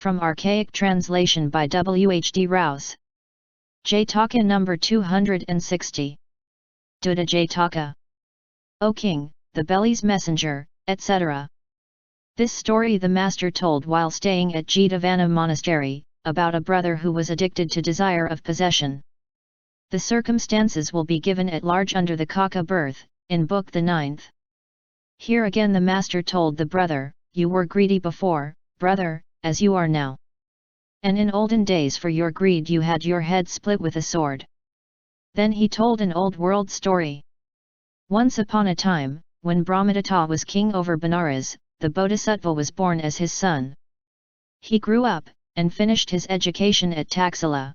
From Archaic Translation by Whd. Jataka number 260. Dūta-Jātaka. O King, the belly's messenger, etc. This story the master told while staying at Jetavana monastery, about a brother who was addicted to desire of possession. The circumstances will be given at large under the Khuddaka birth, in book the 9th. Here again the master told the brother, you were greedy before, brother, as you are now. And in olden days for your greed you had your head split with a sword. Then he told an old world story. Once upon a time, when Brahmadatta was king over Benares, the Bodhisattva was born as his son. He grew up, and finished his education at Taxila.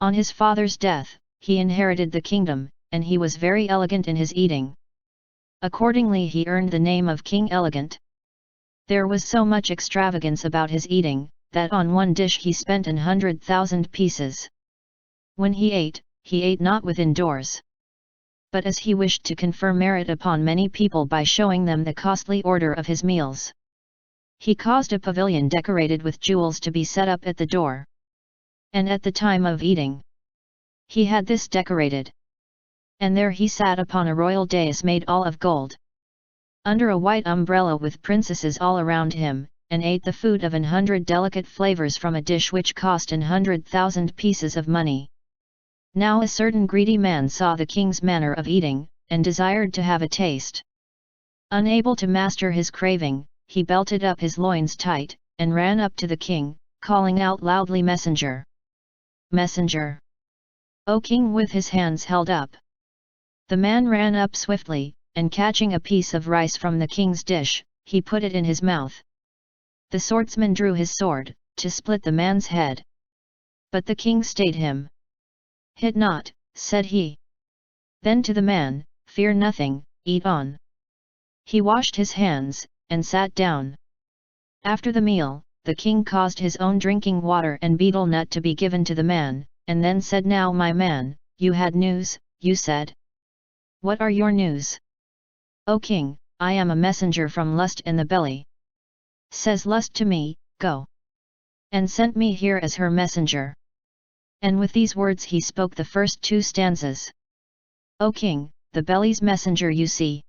On his father's death, he inherited the kingdom, and he was very elegant in his eating. Accordingly he earned the name of King Elegant. There was so much extravagance about his eating, that on one dish he spent 100,000 pieces. When he ate not within doors. But as he wished to confer merit upon many people by showing them the costly order of his meals, he caused a pavilion decorated with jewels to be set up at the door. And at the time of eating, he had this decorated. And there he sat upon a royal dais made all of gold, under a white umbrella with princesses all around him, and ate the food of 100 delicate flavors from a dish which cost 100,000 pieces of money. Now a certain greedy man saw the king's manner of eating, and desired to have a taste. Unable to master his craving, he belted up his loins tight, and ran up to the king, calling out loudly, "Messenger! Messenger! O king!" with his hands held up. The man ran up swiftly, and catching a piece of rice from the king's dish, he put it in his mouth. The swordsman drew his sword, to split the man's head. But the king stayed him. "Hit not," said he. Then to the man, "Fear nothing, eat on." He washed his hands, and sat down. After the meal, the king caused his own drinking water and betel nut to be given to the man, and then said, "Now my man, you had news, you said. What are your news?" "O king, I am a messenger from Lust in the belly. Says Lust to me, go. And sent me here as her messenger." And with these words he spoke the first 2 stanzas. "O king, the belly's messenger you see.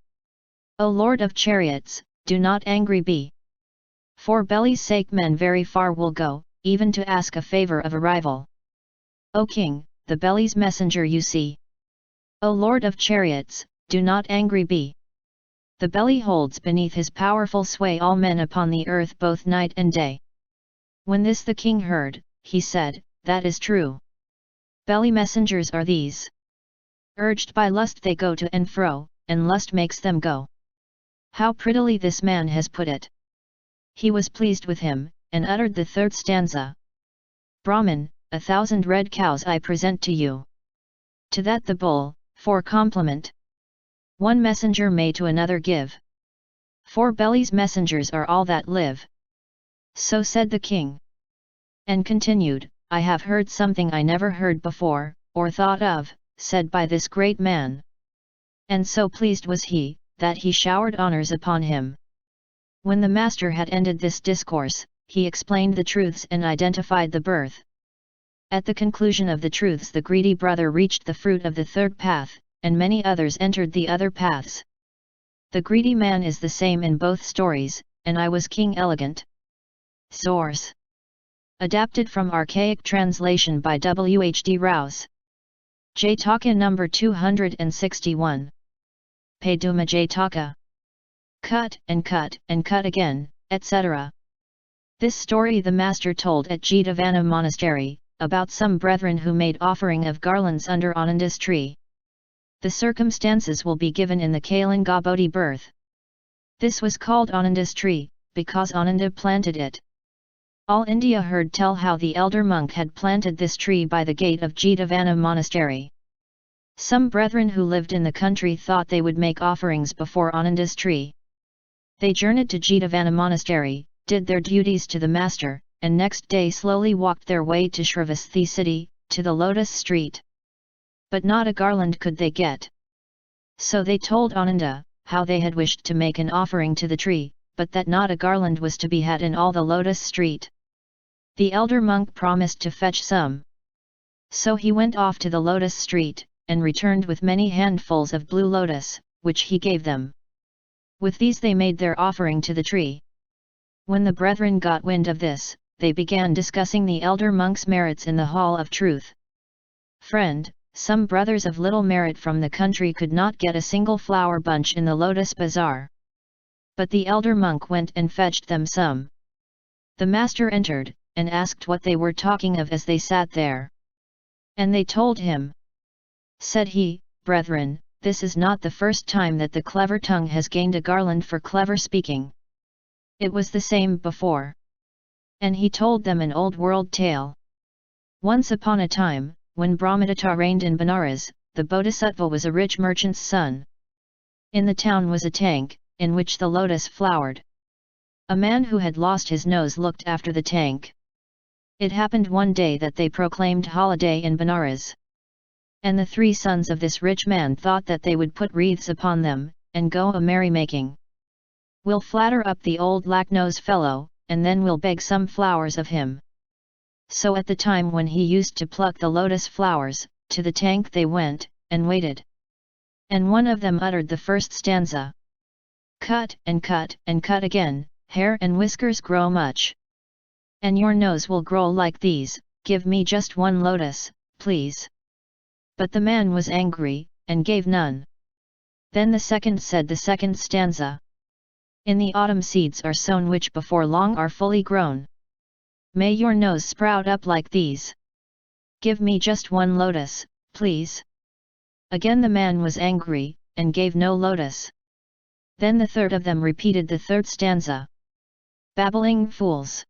O lord of chariots, do not angry be. For belly's sake men very far will go, even to ask a favor of a rival. O king, the belly's messenger you see. O lord of chariots, do not angry be. The belly holds beneath his powerful sway all men upon the earth both night and day." When this the king heard, he said, "That is true. Belly messengers are these. Urged by lust they go to and fro, and lust makes them go." How prettily this man has put it! He was pleased with him, and uttered the 3rd stanza. "Brahman, 1,000 red cows I present to you. To that the bull, for compliment. One messenger may to another give. For belly's messengers are all that live." So said the king. And continued, "I have heard something I never heard before, or thought of, said by this great man." And so pleased was he, that he showered honors upon him. When the master had ended this discourse, he explained the truths and identified the birth. At the conclusion of the truths the greedy brother reached the fruit of the 3rd path, and many others entered the other paths. The greedy man is the same in both stories, and I was King Elegant. Source: adapted from Archaic Translation by Whd. Jataka number 261. Paduma-Jātaka. Cut and cut and cut again, etc. This story the master told at Jetavana monastery, about some brethren who made offering of garlands under Ananda's tree. The circumstances will be given in the Kalinga Bodhi birth. This was called Ananda's tree, because Ananda planted it. All India heard tell how the elder monk had planted this tree by the gate of Jetavana monastery. Some brethren who lived in the country thought they would make offerings before Ananda's tree. They journeyed to Jetavana monastery, did their duties to the master, and next day slowly walked their way to Sravasthi city, to the Lotus Street. But not a garland could they get. So they told Ananda, how they had wished to make an offering to the tree, but that not a garland was to be had in all the Lotus Street. The elder monk promised to fetch some. So he went off to the lotus street, and returned with many handfuls of blue lotus, which he gave them. With these they made their offering to the tree. When the brethren got wind of this, they began discussing the elder monk's merits in the hall of truth. Friend, some brothers of little merit from the country could not get a single flower bunch in the lotus bazaar. But the elder monk went and fetched them some. The master entered, and asked what they were talking of as they sat there. And they told him. Said he, Brethren, this is not the first time that the clever tongue has gained a garland for clever speaking. It was the same before. And he told them an old world tale. Once upon a time, when Brahmadatta reigned in Benares, the Bodhisattva was a rich merchant's son. In the town was a tank, in which the lotus flowered. A man who had lost his nose looked after the tank. It happened one day that they proclaimed holiday in Benares. And the 3 sons of this rich man thought that they would put wreaths upon them, and go a merrymaking. We'll flatter up the old lack-nose fellow, and then we'll beg some flowers of him. So at the time when he used to pluck the lotus flowers, to the tank they went, and waited. And one of them uttered the first stanza. Cut and cut and cut again, hair and whiskers grow much. And your nose will grow like these, give me just one lotus, please. But the man was angry, and gave none. Then the second said the second stanza. In the autumn seeds are sown which before long are fully grown. May your nose sprout up like these. Give me just one lotus, please. Again the man was angry, and gave no lotus. Then the third of them repeated the third stanza. Babbling fools!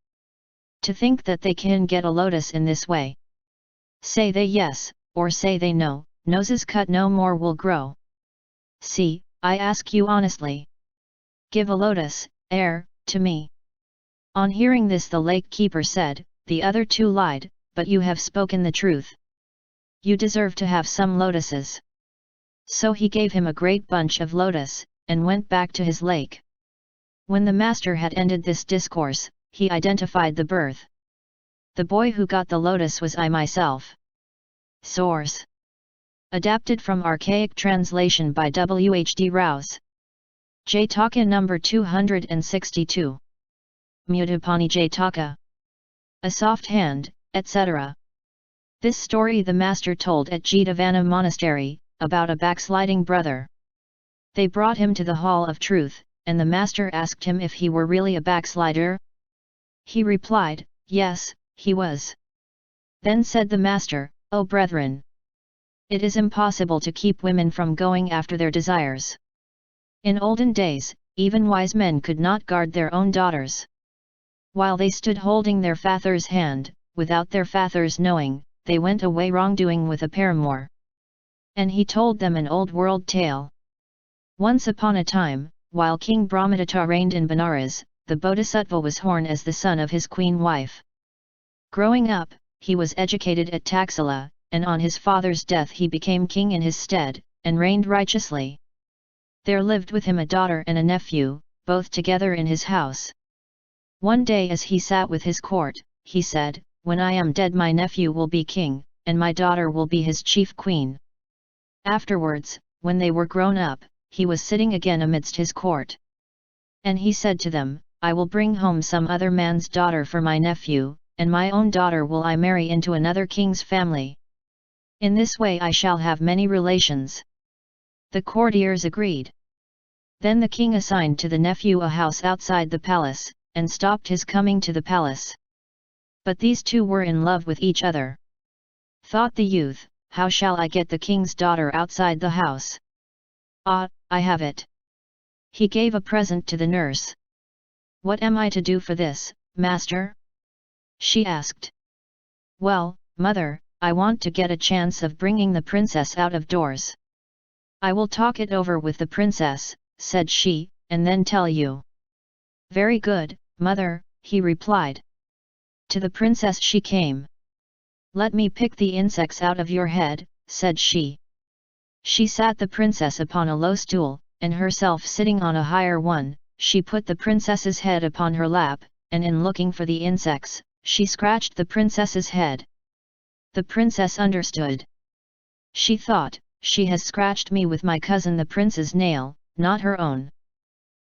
To think that they can get a lotus in this way. Say they yes, or say they no, noses cut no more will grow. See, I ask you honestly. Give a lotus, to me. On hearing this the lake keeper said, the other 2 lied, but you have spoken the truth. You deserve to have some lotuses. So he gave him a great bunch of lotus, and went back to his lake. When the master had ended this discourse, he identified the birth. The boy who got the lotus was I myself. Source. Adapted from Archaic translation by Whd. Jataka number 262. Mudu-Pāṇi-Jātaka. A soft hand, etc. This story the master told at Jetavana monastery, about a backsliding brother. They brought him to the hall of truth, and the master asked him if he were really a backslider. He replied, yes, he was. Then said the master, O brethren! It is impossible to keep women from going after their desires. In olden days, even wise men could not guard their own daughters. While they stood holding their father's hand, without their father's knowing, they went away wrongdoing with a paramour. And he told them an old world tale. Once upon a time, while King Brahmadatta reigned in Benares, the Bodhisattva was born as the son of his queen wife. Growing up, he was educated at Taxila, and on his father's death he became king in his stead, and reigned righteously. There lived with him a daughter and a nephew, both together in his house. One day as he sat with his court, he said, When I am dead my nephew will be king, and my daughter will be his chief queen. Afterwards, when they were grown up, he was sitting again amidst his court. And he said to them, I will bring home some other man's daughter for my nephew, and my own daughter will I marry into another king's family. In this way I shall have many relations. The courtiers agreed. Then the king assigned to the nephew a house outside the palace, and stopped his coming to the palace. But these 2 were in love with each other. Thought the youth, how shall I get the king's daughter outside the house? Ah, I have it. He gave a present to the nurse. What am I to do for this, master? She asked. Well, mother, I want to get a chance of bringing the princess out of doors. I will talk it over with the princess, said she, and then tell you. Very good, mother, he replied. To the princess she came. Let me pick the insects out of your head, said she. She sat the princess upon a low stool, and herself sitting on a higher one, she put the princess's head upon her lap, and in looking for the insects, She scratched the princess's head. The princess understood. She thought, she has scratched me with my cousin the prince's nail, not her own.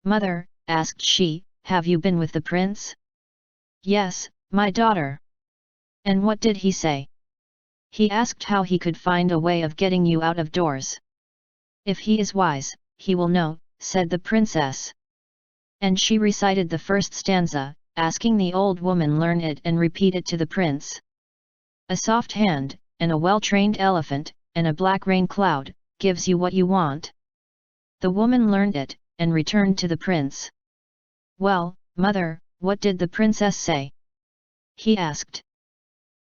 Mother, asked she, have you been with the prince? Yes, my daughter. And what did he say? He asked how he could find a way of getting you out of doors. If he is wise, he will know, said the princess. And she recited the first stanza, asking the old woman learn it and repeat it to the prince. A soft hand, and a well-trained elephant, and a black rain cloud, gives you what you want. The woman learned it, and returned to the prince. Well, mother, what did the princess say? He asked.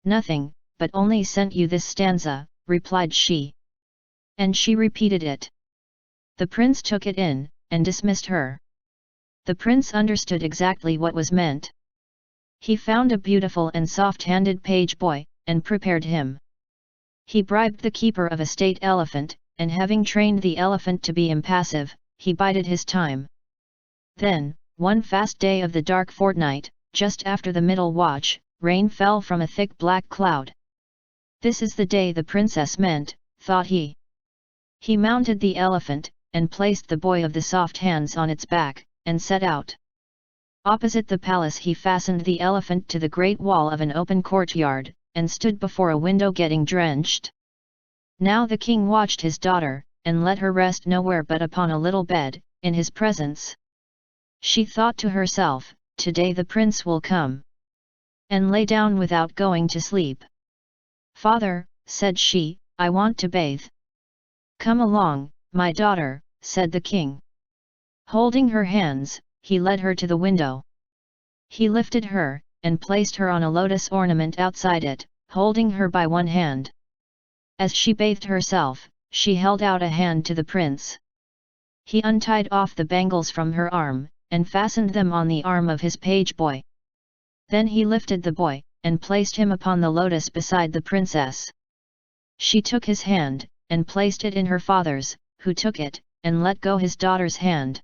Nothing, but only sent you this stanza, replied she. And she repeated it. The prince took it in, and dismissed her. The prince understood exactly what was meant. He found a beautiful and soft-handed page boy, and prepared him. He bribed the keeper of a state elephant, and having trained the elephant to be impassive, he bided his time. Then, one fast day of the dark fortnight, just after the middle watch, rain fell from a thick black cloud. This is the day the princess meant, thought he. He mounted the elephant, and placed the boy of the soft hands on its back, and set out. Opposite the palace he fastened the elephant to the great wall of an open courtyard, and stood before a window getting drenched. Now the king watched his daughter, and let her rest nowhere but upon a little bed, in his presence. She thought to herself, today the prince will come. And lay down without going to sleep. Father, said she, I want to bathe. Come along, my daughter, said the king. Holding her hands, he led her to the window. He lifted her, and placed her on a lotus ornament outside it, holding her by one hand. As she bathed herself, she held out a hand to the prince. He untied off the bangles from her arm, and fastened them on the arm of his page boy. Then he lifted the boy, and placed him upon the lotus beside the princess. She took his hand, and placed it in her father's, who took it, and let go his daughter's hand.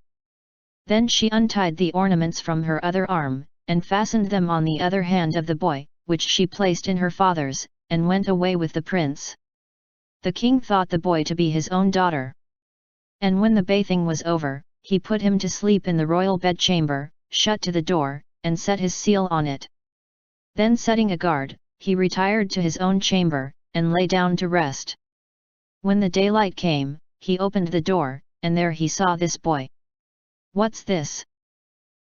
Then she untied the ornaments from her other arm, and fastened them on the other hand of the boy, which she placed in her father's, and went away with the prince. The king thought the boy to be his own daughter. And when the bathing was over, he put him to sleep in the royal bedchamber, shut to the door, and set his seal on it. Then setting a guard, he retired to his own chamber, and lay down to rest. When the daylight came, he opened the door, and there he saw this boy. What's this?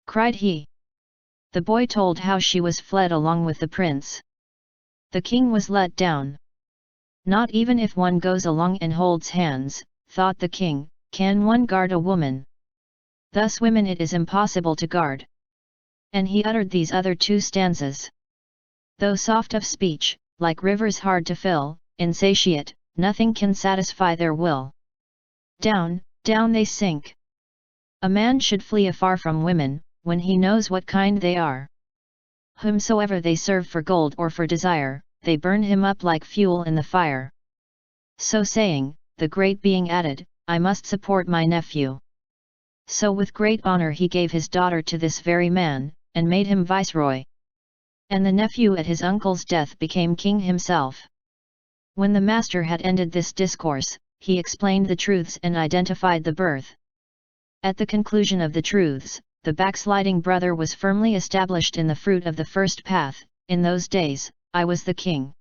Cried he. The boy told how she was fled along with the prince. The king was let down. Not even if one goes along and holds hands, thought the king, can one guard a woman. Thus women it is impossible to guard. And he uttered these other two stanzas. Though soft of speech, like rivers hard to fill, insatiate, nothing can satisfy their will. Down, down they sink. A man should flee afar from women, when he knows what kind they are. Whomsoever they serve for gold or for desire, they burn him up like fuel in the fire. So saying, the great being added, I must support my nephew. So with great honor he gave his daughter to this very man, and made him viceroy. And the nephew at his uncle's death became king himself. When the master had ended this discourse, he explained the truths and identified the birth. At the conclusion of the truths, the backsliding brother was firmly established in the fruit of the first path. In those days, I was the king.